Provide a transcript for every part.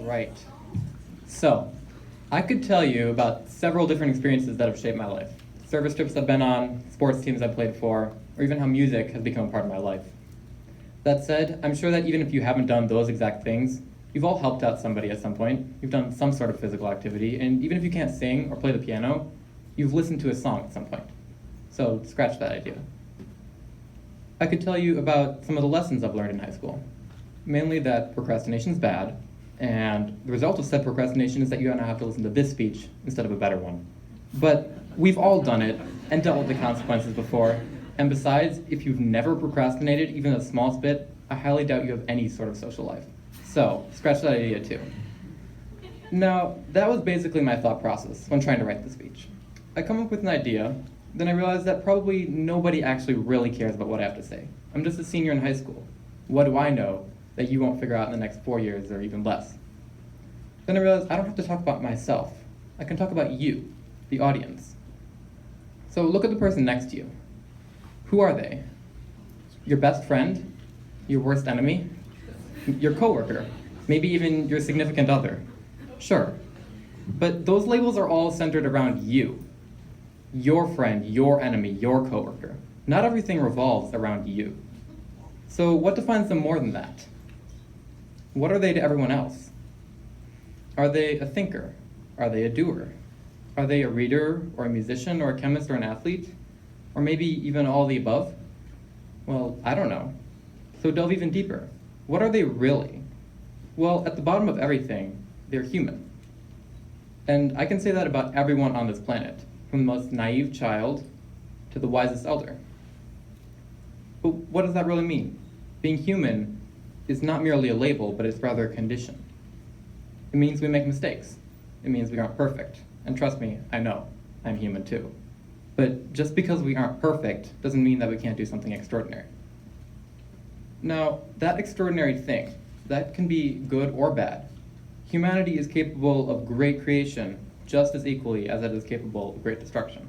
Right. So, I could tell you about several different experiences that have shaped my life. Service trips I've been on, sports teams I've played for, or even how music has become a part of my life. That said, I'm sure that even if you haven't done those exact things, you've all helped out somebody at some point. You've done some sort of physical activity, and even if you can't sing or play the piano, you've listened to a song at some point. So, scratch that idea. I could tell you about some of the lessons I've learned in high school. Mainly that procrastination's bad, and the result of said procrastination is that you now have to listen to this speech instead of a better one. But we've all done it and dealt with the consequences before, and besides, if you've never procrastinated even a small bit, I highly doubt you have any sort of social life. So, scratch that idea too. Now, that was basically my thought process when trying to write the speech. I come up with an idea, then I realize that probably nobody actually really cares about what I have to say. I'm just a senior in high school. What do I know that you won't figure out in the next 4 years or even less? Then I realized I don't have to talk about myself. I can talk about you, the audience. So look at the person next to you. Who are they? Your best friend? Your worst enemy? Your coworker? Maybe even your significant other? Sure. But those labels are all centered around you. Your friend, your enemy, your coworker. Not everything revolves around you. So what defines them more than that? What are they to everyone else? Are they a thinker? Are they a doer? Are they a reader, or a musician, or a chemist, or an athlete? Or maybe even all the above? Well, I don't know. So delve even deeper. What are they really? Well, at the bottom of everything, they're human. And I can say that about everyone on this planet, from the most naive child to the wisest elder. But what does that really mean? Being human is not merely a label, but it's rather a condition. It means we make mistakes. It means we aren't perfect. And trust me, I know, I'm human too. But just because we aren't perfect doesn't mean that we can't do something extraordinary. Now, that extraordinary thing, that can be good or bad. Humanity is capable of great creation just as equally as it is capable of great destruction.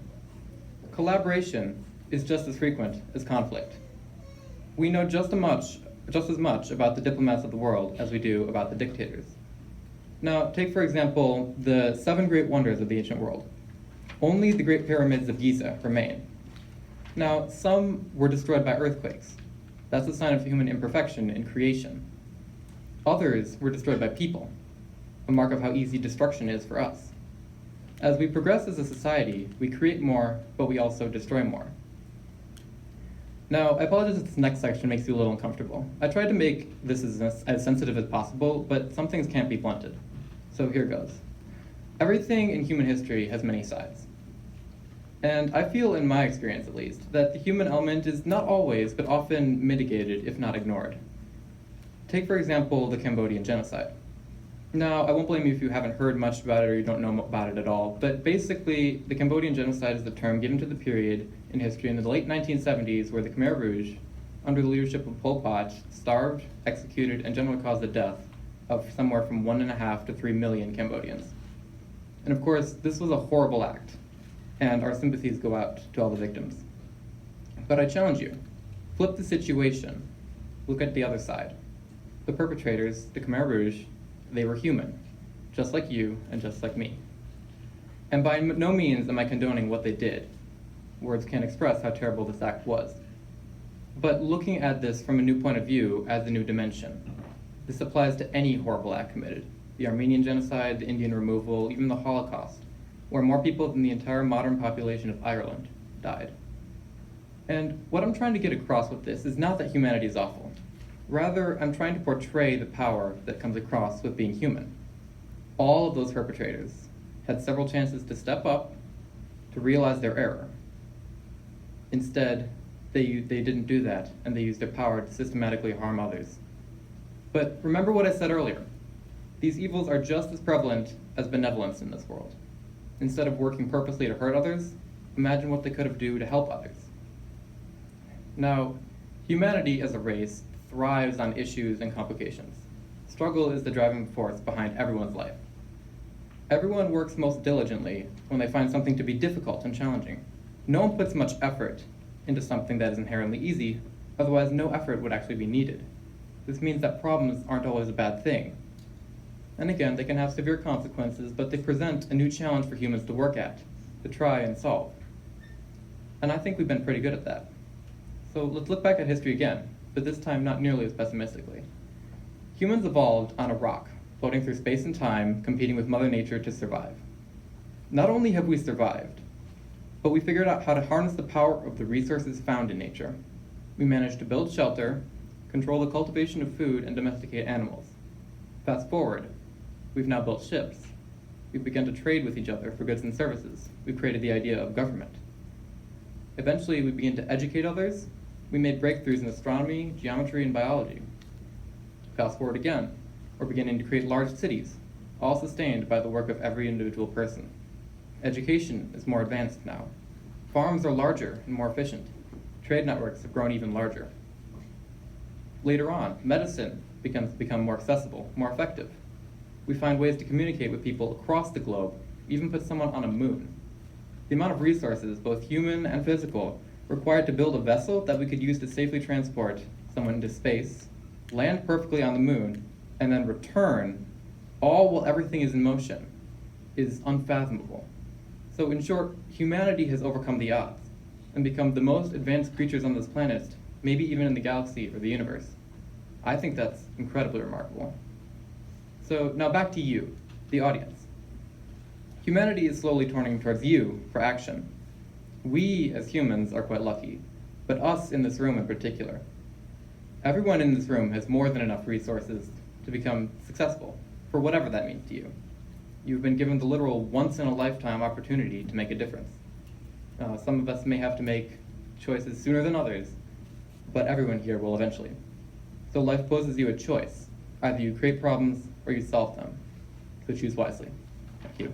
Collaboration is just as frequent as conflict. We know just as much about the diplomats of the world as we do about the dictators. Now, take for example the 7 great wonders of the ancient world. Only the Great Pyramids of Giza remain. Now, some were destroyed by earthquakes. That's a sign of human imperfection in creation. Others were destroyed by people, a mark of how easy destruction is for us. As we progress as a society, we create more, but we also destroy more. Now, I apologize if this next section makes you a little uncomfortable. I tried to make this as sensitive as possible, but some things can't be blunted. So here goes. Everything in human history has many sides. And I feel, in my experience at least, that the human element is not always, but often mitigated, if not ignored. Take, for example, the Cambodian genocide. Now, I won't blame you if you haven't heard much about it or you don't know about it at all, but basically, the Cambodian genocide is the term given to the period in history in the late 1970s where the Khmer Rouge, under the leadership of Pol Pot, starved, executed, and generally caused the death of somewhere from 1.5 to 3 million Cambodians. And of course, this was a horrible act, and our sympathies go out to all the victims. But I challenge you, flip the situation, look at the other side. The perpetrators, the Khmer Rouge, they were human, just like you and just like me. And by no means am I condoning what they did. Words can't express how terrible this act was. But looking at this from a new point of view adds a new dimension. This applies to any horrible act committed. The Armenian genocide, the Indian removal, even the Holocaust, where more people than the entire modern population of Ireland died. And what I'm trying to get across with this is not that humanity is awful. Rather, I'm trying to portray the power that comes across with being human. All of those perpetrators had several chances to step up, to realize their error. Instead, they didn't do that, and they used their power to systematically harm others. But remember what I said earlier. These evils are just as prevalent as benevolence in this world. Instead of working purposely to hurt others, imagine what they could have done to help others. Now, humanity as a race thrives on issues and complications. Struggle is the driving force behind everyone's life. Everyone works most diligently when they find something to be difficult and challenging. No one puts much effort into something that is inherently easy, otherwise no effort would actually be needed. This means that problems aren't always a bad thing. And again, they can have severe consequences, but they present a new challenge for humans to work at, to try and solve. And I think we've been pretty good at that. So let's look back at history again, but this time not nearly as pessimistically. Humans evolved on a rock, floating through space and time, competing with Mother Nature to survive. Not only have we survived, but we figured out how to harness the power of the resources found in nature. We managed to build shelter, control the cultivation of food, and domesticate animals. Fast forward, we've now built ships. We've begun to trade with each other for goods and services. We've created the idea of government. Eventually, we began to educate others. We made breakthroughs in astronomy, geometry, and biology. Fast forward again, we're beginning to create large cities, all sustained by the work of every individual person. Education is more advanced now. Farms are larger and more efficient. Trade networks have grown even larger. Later on, medicine become more accessible, more effective. We find ways to communicate with people across the globe, even put someone on a moon. The amount of resources, both human and physical, required to build a vessel that we could use to safely transport someone into space, land perfectly on the moon, and then return, all while everything is in motion, is unfathomable. So in short, humanity has overcome the odds and become the most advanced creatures on this planet, maybe even in the galaxy or the universe. I think that's incredibly remarkable. So now back to you, the audience. Humanity is slowly turning towards you for action. We, as humans, are quite lucky, but us in this room in particular. Everyone in this room has more than enough resources to become successful, for whatever that means to you. You've been given the literal once-in-a-lifetime opportunity to make a difference. Some of us may have to make choices sooner than others, but everyone here will eventually. So life poses you a choice. Either you create problems or you solve them. So choose wisely. Thank you.